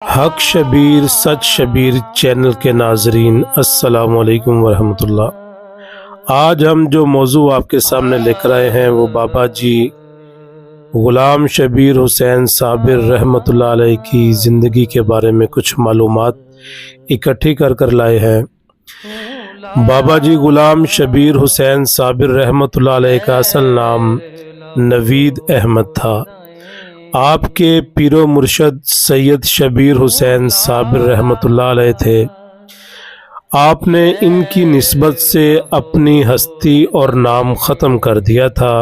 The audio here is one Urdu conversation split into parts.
حق شبیر سچ شبیر چینل کے ناظرین السلام علیکم ورحمۃ اللہ۔ آج ہم جو موضوع آپ کے سامنے لے کر آئے ہیں وہ بابا جی غلام شبیر حسین صابر رحمۃ اللہ علیہ کی زندگی کے بارے میں کچھ معلومات اکٹھی کر لائے ہیں۔ بابا جی غلام شبیر حسین صابر رحمۃ اللہ علیہ کا اصل نام نوید احمد تھا۔ آپ کے پیر و مرشد سید شبیر حسین صابر رحمۃ اللہ علیہ تھے۔ آپ نے ان کی نسبت سے اپنی ہستی اور نام ختم کر دیا تھا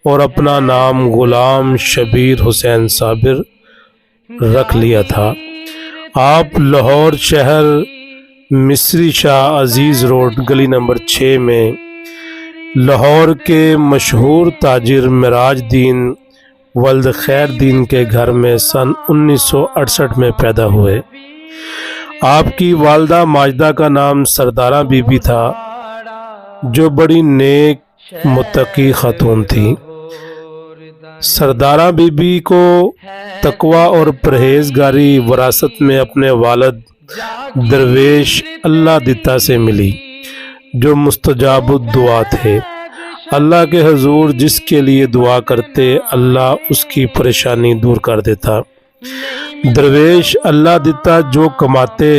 اور اپنا نام غلام شبیر حسین صابر رکھ لیا تھا۔ آپ لاہور شہر مصری شاہ عزیز روڈ گلی نمبر 6 میں لاہور کے مشہور تاجر معراج دین ولد خیر دین کے گھر میں سن 1968 میں پیدا ہوئے۔ آپ کی والدہ ماجدہ کا نام سردارہ بی بی تھا جو بڑی نیک متقی خاتون تھی۔ سردارہ بی بی کو تقوی اور پرہیزگاری وراثت میں اپنے والد درویش اللہ دتا سے ملی جو مستجاب الدعا تھے۔ اللہ کے حضور جس کے لیے دعا کرتے اللہ اس کی پریشانی دور کر دیتا۔ درویش اللہ دتا جو کماتے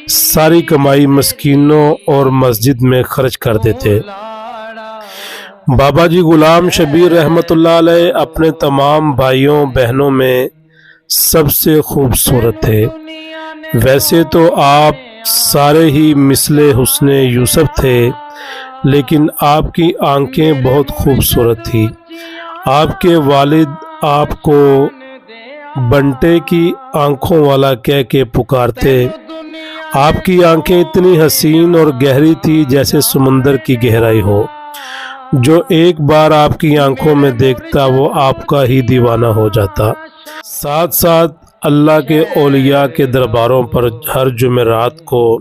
ساری کمائی مسکینوں اور مسجد میں خرچ کر دیتے۔ بابا جی غلام شبیر رحمۃ اللہ علیہ اپنے تمام بھائیوں بہنوں میں سب سے خوبصورت تھے۔ ویسے تو آپ سارے ہی مثل حسن یوسف تھے لیکن آپ کی آنکھیں بہت خوبصورت تھی۔ آپ کے والد آپ کو بنٹے کی آنکھوں والا کہہ کے پکارتے۔ آپ کی آنکھیں اتنی حسین اور گہری تھی جیسے سمندر کی گہرائی ہو۔ جو ایک بار آپ کی آنکھوں میں دیکھتا وہ آپ کا ہی دیوانہ ہو جاتا۔ ساتھ ساتھ اللہ کے اولیاء کے درباروں پر ہر جمعرات کو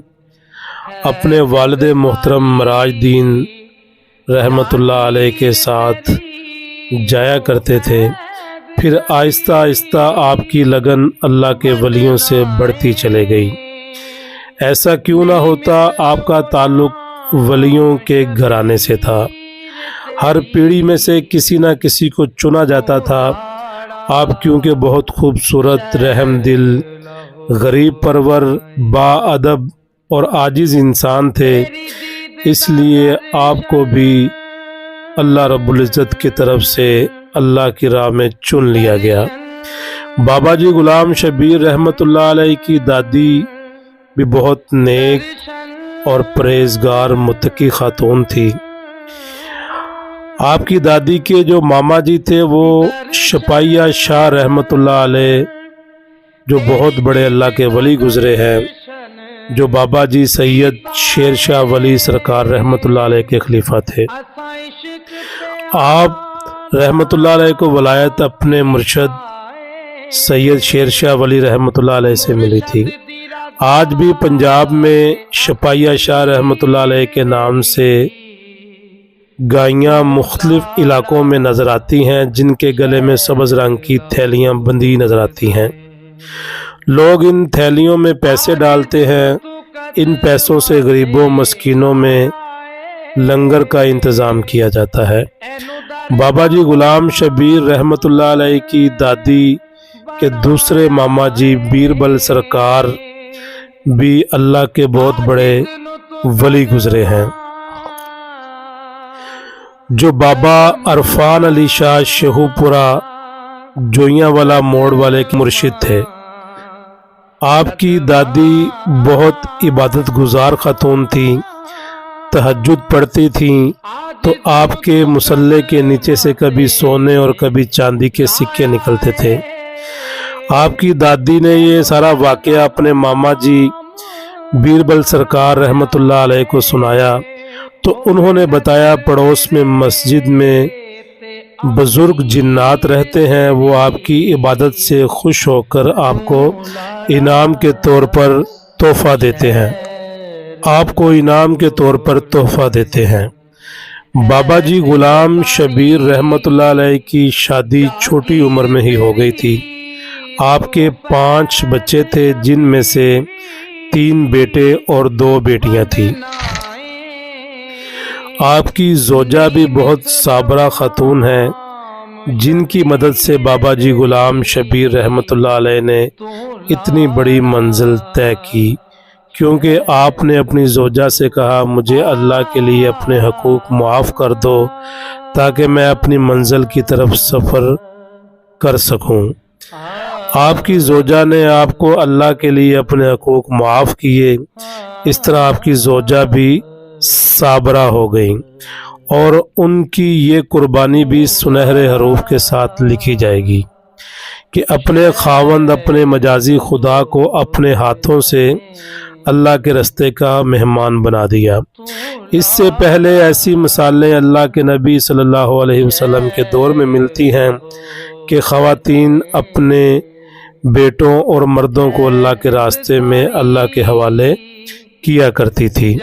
اپنے والد محترم معراج دین رحمۃ اللہ علیہ کے ساتھ جایا کرتے تھے۔ پھر آہستہ آہستہ آپ کی لگن اللہ کے ولیوں سے بڑھتی چلے گئی۔ ایسا کیوں نہ ہوتا، آپ کا تعلق ولیوں کے گھرانے سے تھا۔ ہر پیڑھی میں سے کسی نہ کسی کو چنا جاتا تھا۔ آپ کیونکہ بہت خوبصورت، رحم دل، غریب پرور، با ادب اور عاجز انسان تھے، اس لیے آپ کو بھی اللہ رب العزت کی طرف سے اللہ کی راہ میں چن لیا گیا۔ بابا جی غلام شبیر رحمۃ اللہ علیہ کی دادی بھی بہت نیک اور پرہیزگار متقی خاتون تھی۔ آپ کی دادی کے جو ماما جی تھے وہ شپائیہ شاہ رحمۃ اللہ علیہ جو بہت بڑے اللہ کے ولی گزرے ہیں، جو بابا جی سید شیر شاہ ولی سرکار رحمۃ اللہ علیہ کے خلیفہ تھے۔ آپ رحمۃ اللہ علیہ کو ولایت اپنے مرشد سید شیر شاہ ولی رحمۃ اللہ علیہ سے ملی تھی۔ آج بھی پنجاب میں شپائیہ شاہ رحمۃ اللہ علیہ کے نام سے گائیاں مختلف علاقوں میں نظر آتی ہیں جن کے گلے میں سبز رنگ کی تھیلیاں بندھی نظر آتی ہیں۔ لوگ ان تھیلیوں میں پیسے ڈالتے ہیں۔ ان پیسوں سے غریبوں مسکینوں میں لنگر کا انتظام کیا جاتا ہے۔ بابا جی غلام شبیر رحمۃ اللہ علیہ کی دادی کے دوسرے ماما جی بیربل سرکار بھی اللہ کے بہت بڑے ولی گزرے ہیں، جو بابا عرفان علی شاہ شہو پورہ جوئیاں والا موڑ والے کے مرشد تھے۔ آپ کی دادی بہت عبادت گزار خاتون تھی، تہجد پڑھتی تھیں تو آپ کے مصلے کے نیچے سے کبھی سونے اور کبھی چاندی کے سکے نکلتے تھے۔ آپ کی دادی نے یہ سارا واقعہ اپنے ماما جی بیربل سرکار رحمۃ اللہ علیہ کو سنایا تو انہوں نے بتایا پڑوس میں مسجد میں بزرگ جنات رہتے ہیں، وہ آپ کی عبادت سے خوش ہو کر آپ کو انعام کے طور پر تحفہ دیتے ہیں۔ بابا جی غلام شبیر رحمۃ اللہ علیہ کی شادی چھوٹی عمر میں ہی ہو گئی تھی۔ آپ کے 5 بچے تھے، جن میں سے 3 بیٹے اور 2 بیٹیاں تھیں۔ آپ کی زوجہ بھی بہت صابرہ خاتون ہیں، جن کی مدد سے بابا جی غلام شبیر رحمۃ اللہ علیہ نے اتنی بڑی منزل طے کی، کیونکہ آپ نے اپنی زوجہ سے کہا مجھے اللہ کے لیے اپنے حقوق معاف کر دو تاکہ میں اپنی منزل کی طرف سفر کر سکوں۔ آپ کی زوجہ نے آپ کو اللہ کے لیے اپنے حقوق معاف کیے۔ اس طرح آپ کی زوجہ بھی صابرہ ہو گئیں اور ان کی یہ قربانی بھی سنہرے حروف کے ساتھ لکھی جائے گی کہ اپنے خاوند اپنے مجازی خدا کو اپنے ہاتھوں سے اللہ کے رستے کا مہمان بنا دیا۔ اس سے پہلے ایسی مثالیں اللہ کے نبی صلی اللہ علیہ وسلم کے دور میں ملتی ہیں کہ خواتین اپنے بیٹوں اور مردوں کو اللہ کے راستے میں اللہ کے حوالے کیا کرتی تھی۔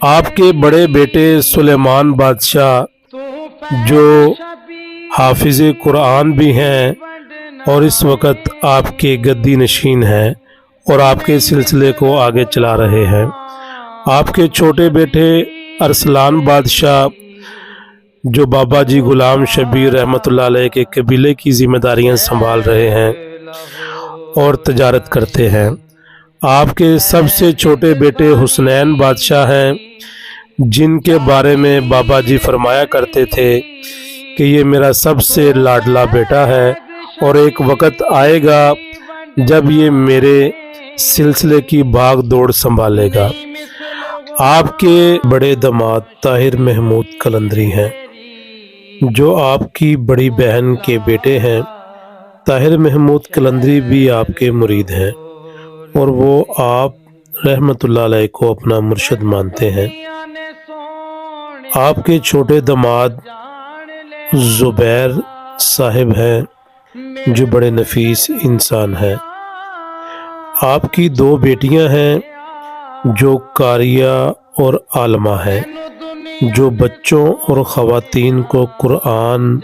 آپ کے بڑے بیٹے سلیمان بادشاہ جو حافظ قرآن بھی ہیں اور اس وقت آپ کے گدی نشین ہیں اور آپ کے سلسلے کو آگے چلا رہے ہیں۔ آپ کے چھوٹے بیٹے ارسلان بادشاہ جو بابا جی غلام شبیر رحمۃ اللہ علیہ کے قبیلے کی ذمہ داریاں سنبھال رہے ہیں اور تجارت کرتے ہیں۔ آپ کے سب سے چھوٹے بیٹے حسنین بادشاہ ہیں، جن کے بارے میں بابا جی فرمایا کرتے تھے کہ یہ میرا سب سے لاڈلا بیٹا ہے اور ایک وقت آئے گا جب یہ میرے سلسلے کی بھاگ دوڑ سنبھالے گا۔ آپ کے بڑے داماد طاہر محمود قلندری ہیں، جو آپ کی بڑی بہن کے بیٹے ہیں۔ طاہر محمود قلندری بھی آپ کے مرید ہیں اور وہ آپ رحمۃ اللہ علیہ کو اپنا مرشد مانتے ہیں۔ آپ کے چھوٹے داماد زبیر صاحب ہیں، جو بڑے نفیس انسان ہیں۔ آپ کی 2 بیٹیاں ہیں جو قاریہ اور عالمہ ہیں، جو بچوں اور خواتین کو قرآن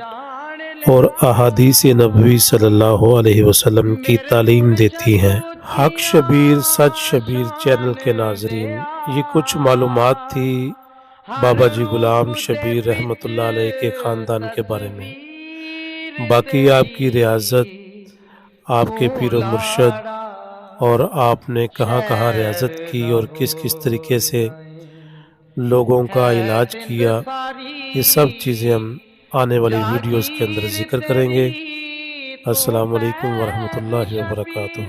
اور احادیث نبوی صلی اللہ علیہ وسلم کی تعلیم دیتی ہیں۔ حق شبیر سچ شبیر چینل کے ناظرین، یہ کچھ معلومات تھی بابا جی غلام شبیر رحمۃ اللہ علیہ کے خاندان کے بارے میں۔ باقی آپ کی ریاضت، آپ کے پیر و مرشد اور آپ نے کہاں کہاں ریاضت کی اور کس کس طریقے سے لوگوں کا علاج کیا، یہ سب چیزیں ہم آنے والی ویڈیوز کے اندر ذکر کریں گے۔ السلام علیکم ورحمۃ اللہ وبرکاتہ۔